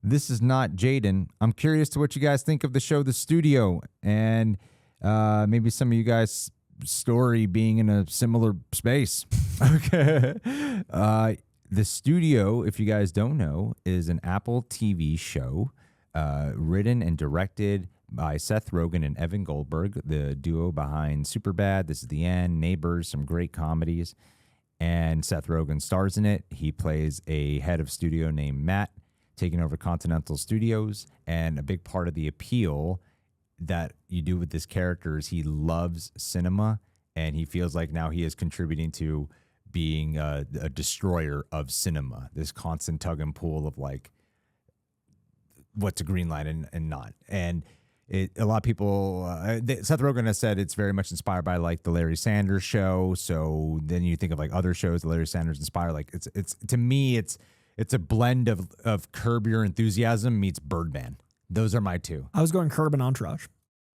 This is not Jaden. I'm curious to what you guys think of the show The Studio, and maybe some of you guys' story being in a similar space. Okay. The Studio, if you guys don't know, is an Apple TV show written and directed by Seth Rogen and Evan Goldberg, the duo behind Superbad, This Is the End, Neighbors, some great comedies. And Seth Rogen stars in it. He plays a head of studio named Matt, taking over Continental Studios. And a big part of the appeal that you do with this character is he loves cinema, and he feels like now he is contributing to being a destroyer of cinema, this constant tug and pull of like what's a green light and not. And a lot of people, Seth Rogen has said it's very much inspired by like the Larry Sanders Show. So then you think of like other shows that Larry Sanders inspired. Like it's to me, it's a blend of Curb Your Enthusiasm meets Birdman. Those are my two. I was going Curb and Entourage.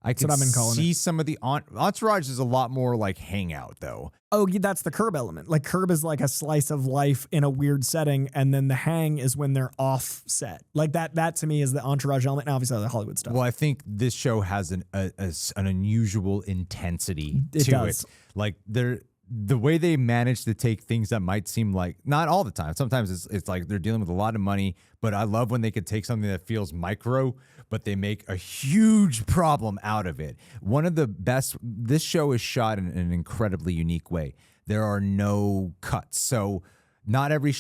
That's what I've been calling see it. Some of the Entourage is a lot more like hangout though. Oh, yeah, that's the Curb element. Like Curb is like a slice of life in a weird setting, and then the hang is when they're off set. Like that to me is the Entourage element, and obviously the Hollywood stuff. Well, I think this show has an unusual intensity to it. Like the way they manage to take things that might seem like, not all the time. Sometimes it's like they're dealing with a lot of money, but I love when they could take something that feels micro, but they make a huge problem out of it. One of the best, this show is shot in an incredibly unique way. There are no cuts. So not every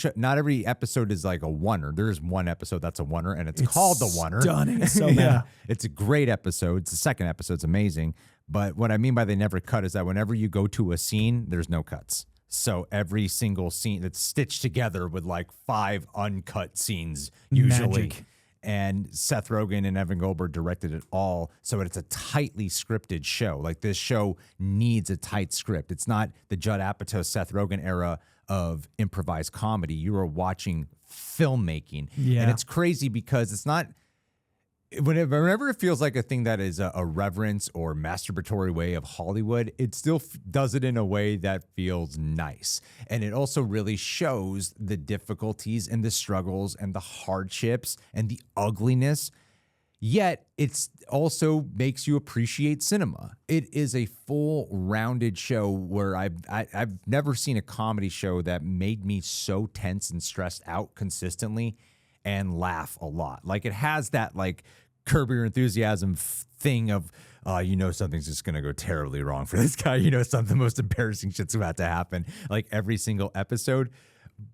episode is like a oneer. There's one episode that's a oneer, and it's called the oneer. Stunning. So yeah. It's a great episode. It's the second episode's amazing. But what I mean by they never cut is that whenever you go to a scene, there's no cuts. So every single scene that's stitched together with like 5 uncut scenes usually. Magic. And Seth Rogen and Evan Goldberg directed it all. So it's a tightly scripted show. Like this show needs a tight script. It's not the Judd Apatow, Seth Rogen era of improvised comedy. You are watching filmmaking. Yeah. And it's crazy because it's not, whenever it feels like a thing that is a reverence or masturbatory way of Hollywood, it still does it in a way that feels nice. And it also really shows the difficulties and the struggles and the hardships and the ugliness. Yet it's also makes you appreciate cinema. It is a full rounded show where I've never seen a comedy show that made me so tense and stressed out consistently and laugh a lot. Like it has that like Curb Your Enthusiasm thing of, something's just going to go terribly wrong for this guy. The most embarrassing shit's about to happen like every single episode.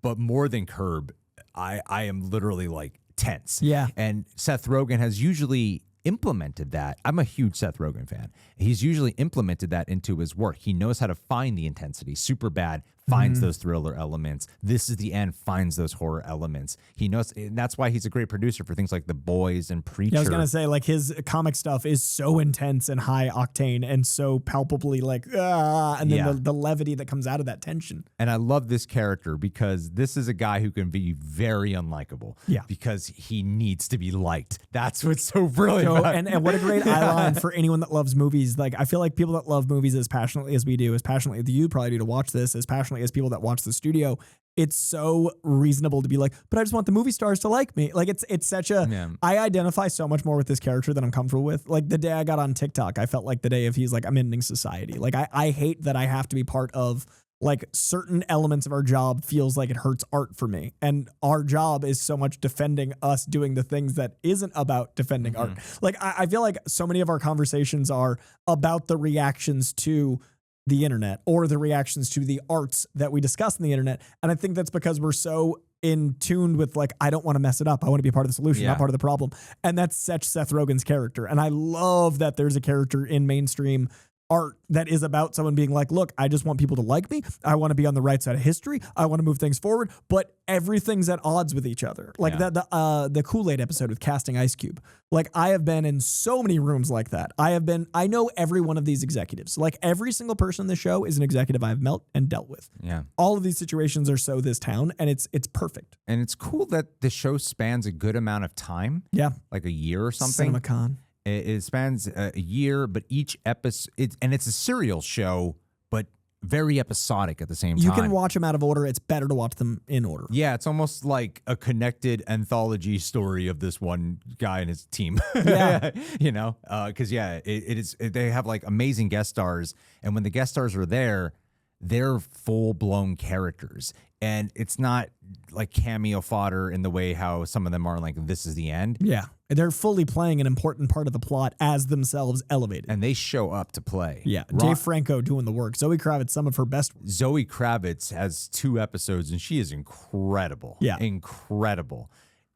But more than Curb, I am literally like tense. Yeah. And Seth Rogen has usually implemented that. I'm a huge Seth Rogen fan. He's usually implemented that into his work. He knows how to find the intensity. Superbad finds those thriller elements. This Is the End finds those horror elements. He knows, and that's why he's a great producer for things like The Boys and Preacher. Yeah, I was gonna say like his comic stuff is so intense and high octane and so palpably like and then the levity that comes out of that tension. And I love this character because this is a guy who can be very unlikable. Yeah, because he needs to be liked. That's what's so brilliant. And what a great eye line for anyone that loves movies. Like I feel like people that love movies as passionately as we do, as passionately as you probably do to watch this, as passionately as people that watch The Studio, it's so reasonable to be like, but I just want the movie stars to like me. Like it's such a, I identify so much more with this character than I'm comfortable with. Like the day I got on TikTok, I felt like the day of he's like, I'm ending society. Like I hate that I have to be part of like certain elements of our job feels like it hurts art for me. And our job is so much defending us doing the things that isn't about defending art. Like I feel like so many of our conversations are about the reactions to the internet or the reactions to the arts that we discuss on the internet. And I think that's because we're so in tune with like, I don't want to mess it up. I want to be part of the solution, not part of the problem. And that's such Seth Rogen's character. And I love that there's a character in mainstream art that is about someone being like, look, I just want people to like me. I want to be on the right side of history. I want to move things forward, but everything's at odds with each other. Like the Kool-Aid episode with casting Ice Cube. Like I have been in so many rooms like that. I know every one of these executives. Like every single person in the show is an executive I've met and dealt with. Yeah. All of these situations are so this town, and it's perfect. And it's cool that the show spans a good amount of time. Yeah. Like a year or something. CinemaCon. It spans a year, but each episode, it's a serial show, but very episodic at the same time. You can watch them out of order. It's better to watch them in order. Yeah, it's almost like a connected anthology story of this one guy and his team. Yeah. You know, because they have like amazing guest stars, and when the guest stars are there, they're full blown characters, and it's not like cameo fodder in the way how some of them are like this is the end. Yeah. They're fully playing an important part of the plot as themselves elevated. And they show up to play. Yeah. Dave Franco doing the work. Zoe Kravitz, some of her best. Zoe Kravitz has 2 episodes and she is incredible. Yeah. Incredible.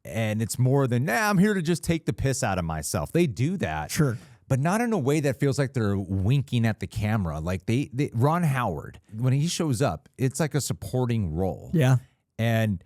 And it's more than, I'm here to just take the piss out of myself. They do that. Sure. But not in a way that feels like they're winking at the camera. Like Ron Howard, when he shows up, it's like a supporting role. Yeah. And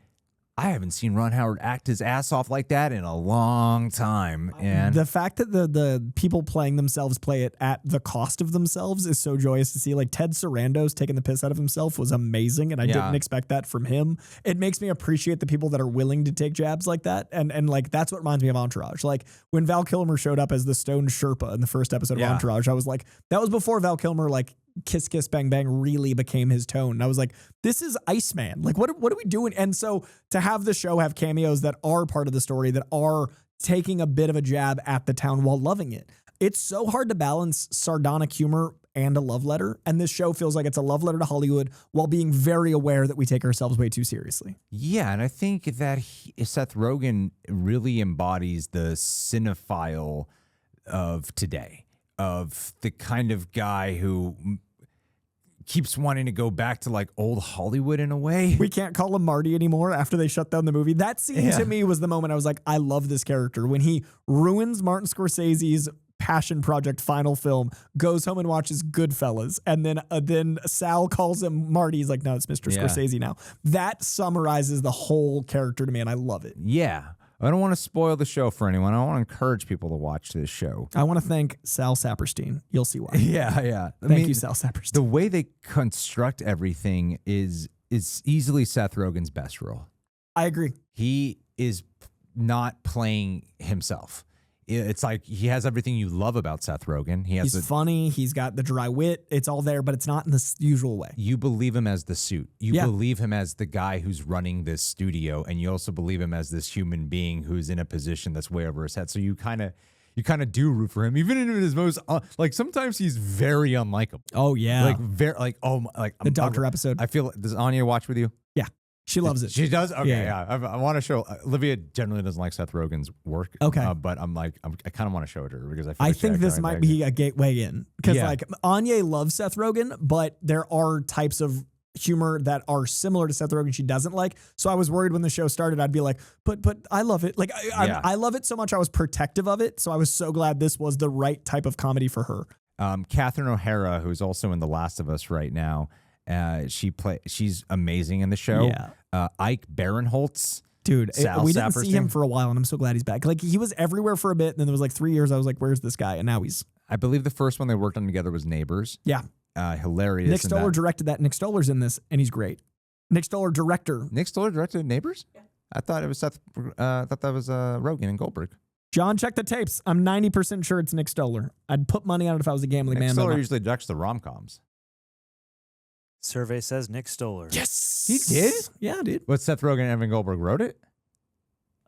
I haven't seen Ron Howard act his ass off like that in a long time. And the fact that the people playing themselves play it at the cost of themselves is so joyous to see. Like Ted Sarandos taking the piss out of himself was amazing, and I didn't expect that from him. It makes me appreciate the people that are willing to take jabs like that, and like that's what reminds me of Entourage. Like when Val Kilmer showed up as the Stone Sherpa in the first episode of Entourage, I was like, that was before Val Kilmer like Kiss Kiss Bang Bang really became his tone. And I was like, this is Iceman. Like, what are we doing? And so to have the show have cameos that are part of the story, that are taking a bit of a jab at the town while loving it. It's so hard to balance sardonic humor and a love letter. And this show feels like it's a love letter to Hollywood while being very aware that we take ourselves way too seriously. Yeah, and I think that Seth Rogen really embodies the cinephile of today, of the kind of guy who keeps wanting to go back to like old Hollywood in a way. We can't call him Marty anymore after they shut down the movie. That scene to me was the moment I was like, I love this character. When he ruins Martin Scorsese's passion project final film, goes home and watches Goodfellas, and then Sal calls him Marty. He's like, no, it's Mr. Scorsese now. That summarizes the whole character to me, and I love it. Yeah. I don't want to spoil the show for anyone. I want to encourage people to watch this show. I want to thank Sal Sapperstein. You'll see why. Yeah. Thank you, Sal Sapperstein. The way they construct everything is easily Seth Rogen's best role. I agree. He is not playing himself. It's like he has everything you love about Seth Rogen. He's funny. He's got the dry wit. It's all there, but it's not in the usual way. You believe him as the suit. You believe him as the guy who's running this studio, and you also believe him as this human being who's in a position that's way over his head. So you kind of do root for him, even in his most like sometimes he's very unlikable. Oh yeah, the doctor episode. I feel. Does Anya watch with you? Yeah. She loves it. She does? Okay, yeah. I want to show. Olivia generally doesn't like Seth Rogen's work. Okay. But I kind of want to show it to her because I think this might be a gateway in. Because like Anya loves Seth Rogen, but there are types of humor that are similar to Seth Rogen she doesn't like. So I was worried when the show started, I'd be like, but I love it. Like I love it so much I was protective of it. So I was so glad this was the right type of comedy for her. Catherine O'Hara, who's also in The Last of Us right now. She's amazing in the show. Yeah. Ike Barinholtz. Dude, we didn't see him Sapperstein. for a while, and I'm so glad he's back. Like he was everywhere for a bit, and then there was like 3 years I was like, where's this guy? And now he's... I believe the first one they worked on together was Neighbors. Yeah. Hilarious. Nick Stoller directed that. Nick Stoller's in this, and he's great. Nick Stoller directed Neighbors? Yeah. I thought it was I thought that was Rogen and Goldberg. John, check the tapes. I'm 90% sure it's Nick Stoller. I'd put money on it if I was a gambling man. Nick Stoller usually directs the rom-coms. Survey says Nick Stoller. Yes, he did. Yeah, dude. But Seth Rogen and Evan Goldberg wrote it.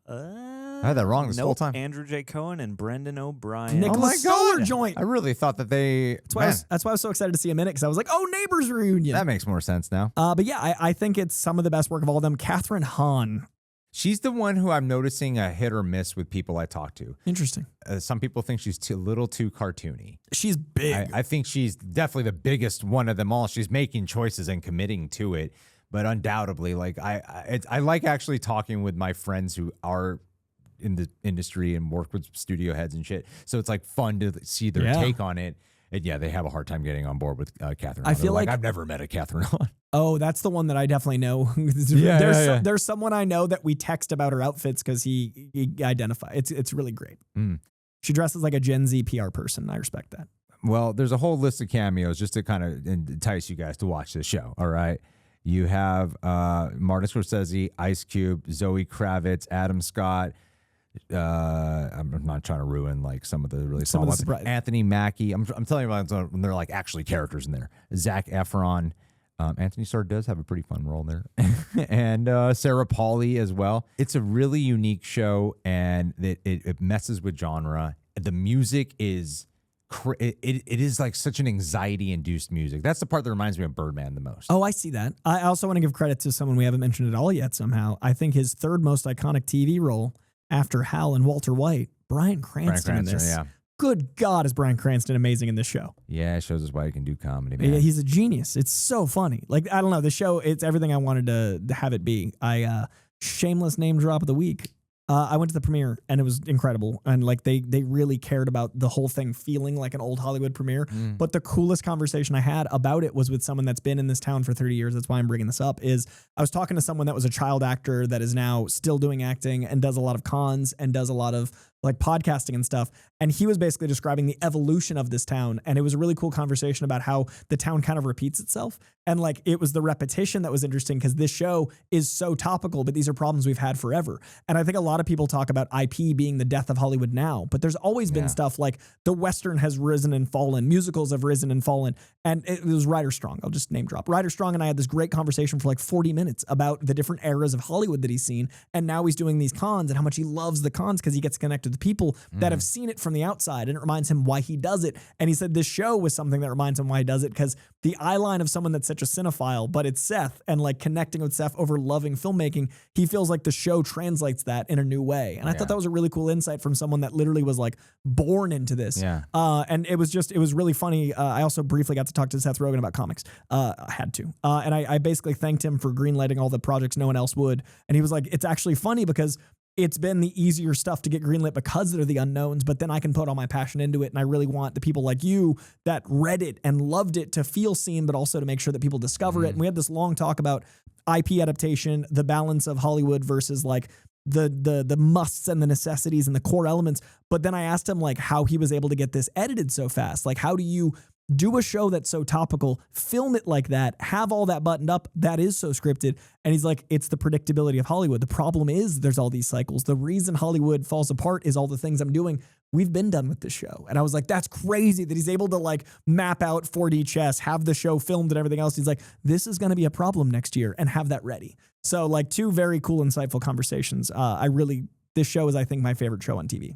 I had that wrong this whole time. Andrew J. Cohen and Brendan O'Brien. Nicholas Stoller joint. I really thought that they. That's why I was so excited to see him in it, because I was like, oh, Neighbors reunion. That makes more sense now. But yeah, I think it's some of the best work of all of them. Kathryn Hahn. She's the one who I'm noticing a hit or miss with people I talk to. Interesting. Some people think she's a little too cartoony. She's big. I think she's definitely the biggest one of them all. She's making choices and committing to it. But undoubtedly, like I like actually talking with my friends who are in the industry and work with studio heads and shit. So it's like fun to see their take on it. And yeah, they have a hard time getting on board with Kathryn Hahn. I feel like I've never met a Kathryn Hahn. Oh, that's the one that I definitely know. There's someone I know that we text about her outfits because he identifies. It's really great. She dresses like a Gen Z PR person. I respect that. Well, there's a whole list of cameos just to kind of entice you guys to watch this show. All right. You have Martin Scorsese, Ice Cube, Zoe Kravitz, Adam Scott, I'm not trying to ruin like some of the really Some small of the ones. surprise. Anthony Mackie. I'm telling you about when they're like actually characters in there. Zac Efron. Anthony Starr does have a pretty fun role there, and Sarah Pauly as well. It's a really unique show, and it messes with genre. The music is. It is like such an anxiety-induced music. That's the part that reminds me of Birdman the most. Oh, I see that. I also want to give credit to someone we haven't mentioned at all yet somehow. I think his third most iconic TV role after Hal and Walter White, Bryan Cranston in this. Yeah. Good God, is Bryan Cranston amazing in this show. Yeah, it shows us why he can do comedy, man. Yeah, he's a genius. It's so funny. Like, I don't know, the show, it's everything I wanted to have it be. Shameless name drop of the week. I went to the premiere and it was incredible. And like they really cared about the whole thing feeling like an old Hollywood premiere. But the coolest conversation I had about it was with someone that's been in this town for 30 years. That's why I'm bringing this up. Is I was talking to someone that was a child actor that is now still doing acting and does a lot of cons and does a lot of like podcasting and stuff. And he was basically describing the evolution of this town. And it was a really cool conversation about how the town kind of repeats itself. And like, it was the repetition that was interesting because this show is so topical, but these are problems we've had forever. And I think a lot of people talk about IP being the death of Hollywood now, but there's always been stuff like the Western has risen and fallen, musicals have risen and fallen. And it was Ryder Strong. I'll just name drop. Ryder Strong and I had this great conversation for like 40 minutes about the different eras of Hollywood that he's seen. And now he's doing these cons and how much he loves the cons because he gets connected to people that have seen it from the outside, and it reminds him why he does it. And he said this show was something that reminds him why he does it because the eye line of someone that's such a cinephile, but it's Seth, and like connecting with Seth over loving filmmaking, he feels like the show translates that in a new way. And I thought that was a really cool insight from someone that literally was like born into this. And it was really funny. I also briefly got to talk to Seth Rogen about comics. I had to. And I basically thanked him for greenlighting all the projects no one else would. And he was like, it's actually funny because it's been the easier stuff to get greenlit because they're the unknowns, but then I can put all my passion into it. And I really want the people like you that read it and loved it to feel seen, but also to make sure that people discover it. And we had this long talk about IP adaptation, the balance of Hollywood versus like the musts and the necessities and the core elements. But then I asked him like how he was able to get this edited so fast. Like, how do you do a show that's so topical, film it like that, have all that buttoned up, that is so scripted. And he's like, it's the predictability of Hollywood. The problem is there's all these cycles. The reason Hollywood falls apart is all the things I'm doing. We've been done with this show. And I was like, that's crazy that he's able to like map out 4D chess, have the show filmed and everything else. He's like, this is going to be a problem next year and have that ready. So like two very cool, insightful conversations. This show is, I think, my favorite show on TV.